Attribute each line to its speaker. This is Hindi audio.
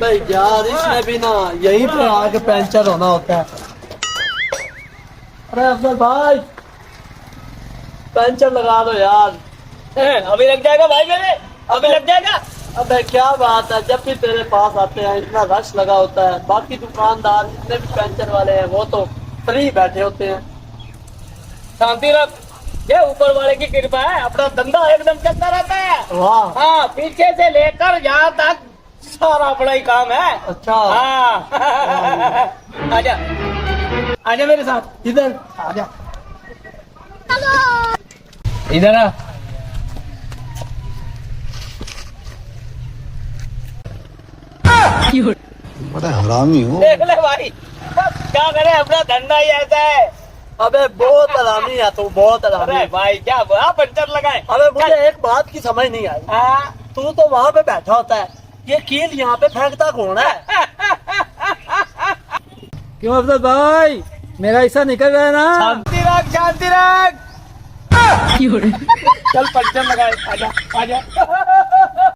Speaker 1: अबे यार इसमें भी ना यहीं पर आके पंचर होना होता है। अरे अफजल भाई पंचर लगा दो यार।
Speaker 2: अभी लग जाएगा भाई मेरे, अभी लग जाएगा।
Speaker 1: अबे क्या बात है, जब भी तेरे पास आते हैं इतना रश लगा होता है। बाकी दुकानदार जितने भी पंचर वाले हैं वो तो फ्री बैठे होते हैं।
Speaker 2: शांति रख, ये ऊपर वाले की कृपा है, अपना धंधा एकदम चलता रहता है।
Speaker 1: वाह
Speaker 2: हाँ, पीछे से लेकर यहाँ तक सारा अपना ही काम है।
Speaker 1: अच्छा।
Speaker 2: हाँ आजा, आजा मेरे साथ,
Speaker 1: इधर आजा।
Speaker 2: इधर आ।
Speaker 3: बड़ा हरामी हो।
Speaker 2: देख ले भाई, क्या करे, अपना धंधा ही ऐसा है।
Speaker 1: अबे बहुत हरामी है तू, बहुत हरामी।
Speaker 2: अरे भाई क्या बुरा पंचर लगाए।
Speaker 1: अबे मुझे एक बात की समझ नहीं आई,
Speaker 2: हाँ,
Speaker 1: तू तो वहाँ पे बैठा होता है, ये कील यहाँ पे फेंकता कौन है?
Speaker 4: क्यों अफजल भाई, मेरा हिस्सा निकल रहा है ना?
Speaker 2: शांति रख, शांति रख। चल पंचर लगाए, आजा आजा।